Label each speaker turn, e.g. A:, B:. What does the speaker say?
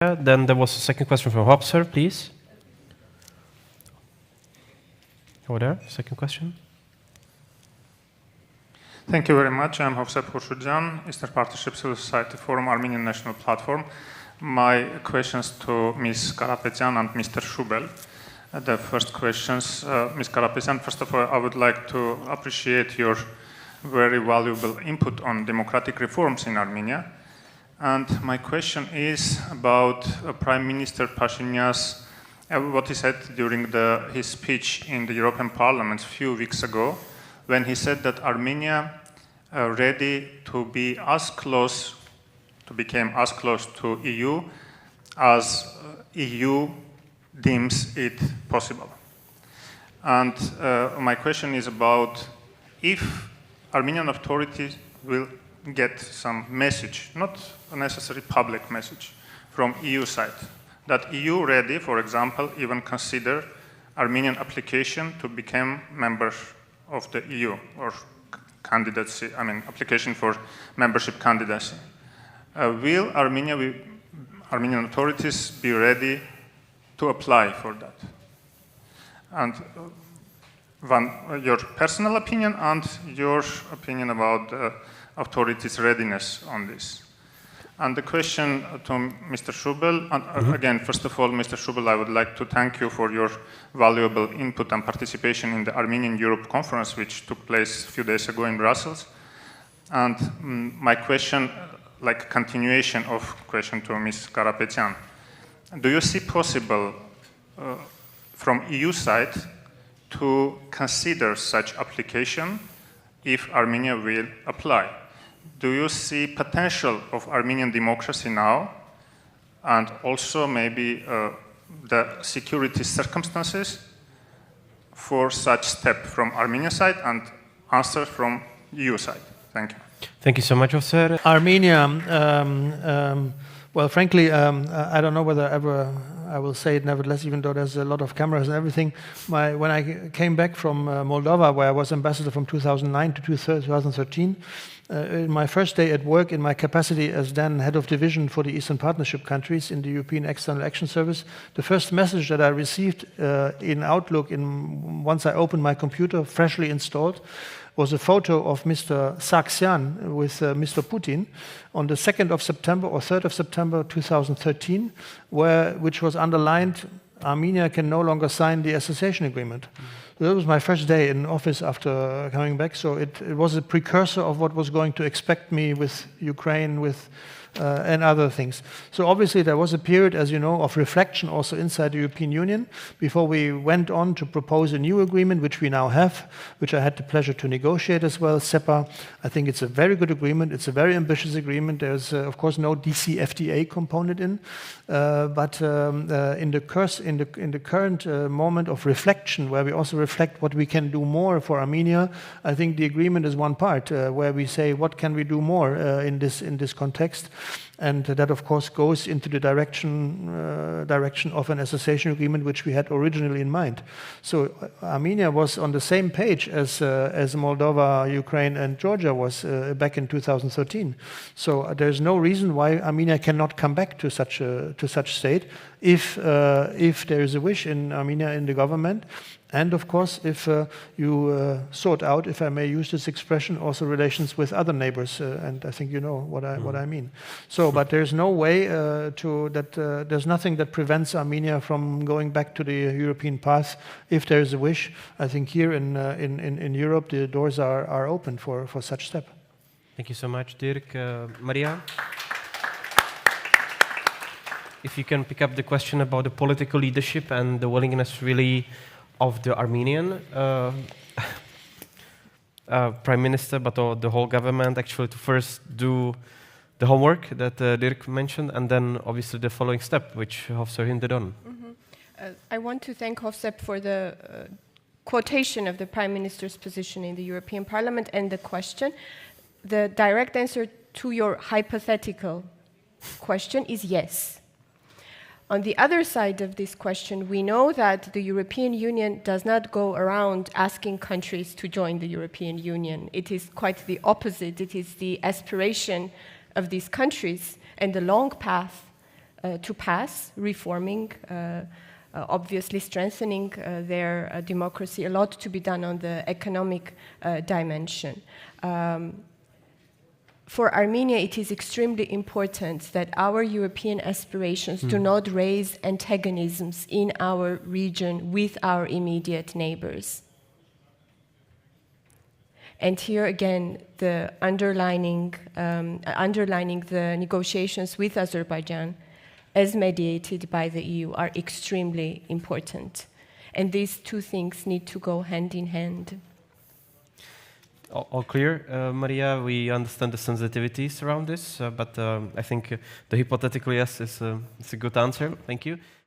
A: Then there was a second question from Hovsep, please. Over there, second question.
B: Thank you very much. I'm Hovsep Khurshudyan, Eastern Partnership Civil Society Forum, Armenian National Platform. My questions to Ms. Karapetyan and Mr. Shubel. The first questions, Ms. Karapetyan, first of all, I would like to appreciate your very valuable input on democratic reforms in Armenia. And my question is about Prime Minister Pashinyan's, what he said during his speech in the European Parliament a few weeks ago, when he said that Armenia ready to be as close, to become as close to EU as EU deems it possible. And my question is about if Armenian authorities will get some message, not a necessary public message, from EU side, that EU ready, for example, even consider Armenian application to become members of the EU or candidacy, application for membership candidacy. Will Armenian authorities be ready to apply for that? And your personal opinion and your opinion about the authorities' readiness on this. And the question to Mr. Shubel, and again, first of all, Mr. Shubel, I would like to thank you for your valuable input and participation in the Armenian Europe conference, which took place a few days ago in Brussels. And my question, like continuation of question to Ms. Karapetyan, do you see possible from EU side to consider such application if Armenia will apply? Do you see potential of Armenian democracy now, and also maybe the security circumstances for such step from Armenia side and answer from EU side? Thank you.
A: Thank you so much, Hovsep.
C: Armenia, well, frankly, I don't know whether ever I will say it nevertheless, even though there's a lot of cameras and everything. When I came back from Moldova, where I was ambassador from 2009 to 2013, in my first day at work in my capacity as then head of division for the Eastern Partnership countries in the European External Action Service, the first message that I received in Outlook, once I opened my computer, freshly installed, was a photo of Mr. Sargsyan with Mr. Putin on the 2nd of September or 3rd of September 2013, which was underlined, Armenia can no longer sign the association agreement. So that was my first day in office after coming back, so it was a precursor of what was going to expect me with Ukraine, and other things. So obviously there was a period, as you know, of reflection also inside the European Union before we went on to propose a new agreement, which we now have, which I had the pleasure to negotiate as well, SEPA. I think it's a very good agreement. It's a very ambitious agreement. There's, of course, no DCFTA component in, but in the current moment of reflection, where we also reflect what we can do more for Armenia, I think the agreement is one part where we say what can we do more in this context. And that, of course, goes into the direction of an association agreement which we had originally in mind. So Armenia was on the same page as Moldova, Ukraine, and Georgia was back in 2013. So there's no reason why Armenia cannot come back to such state if there is a wish in Armenia, in the government. And of course, if you sort out, if I may use this expression, also relations with other neighbors, and I think you know what I mean. So, but there's no way there's nothing that prevents Armenia from going back to the European path if there is a wish. I think here in Europe the doors are open for such step.
A: Thank you so much, Dirk. Maria? If you can pick up the question about the political leadership and the willingness really of the Armenian Prime Minister, but the whole government actually to first do the homework that Dirk mentioned, and then obviously the following step, which Hovsep hinted on.
D: I want to thank Hovsep for the quotation of the Prime Minister's position in the European Parliament and the question. The direct answer to your hypothetical question is yes. On the other side of this question, we know that the European Union does not go around asking countries to join the European Union. It is quite the opposite. It is the aspiration of these countries and the long path to pass, reforming, obviously strengthening their democracy, a lot to be done on the economic dimension. For Armenia, it is extremely important that our European aspirations do not raise antagonisms in our region with our immediate neighbors. And here again, the underlining the negotiations with Azerbaijan as mediated by the EU are extremely important. And these two things need to go hand in hand.
A: All clear, Maria. We understand the sensitivities around this, but I think the hypothetical yes is a good answer. Thank you.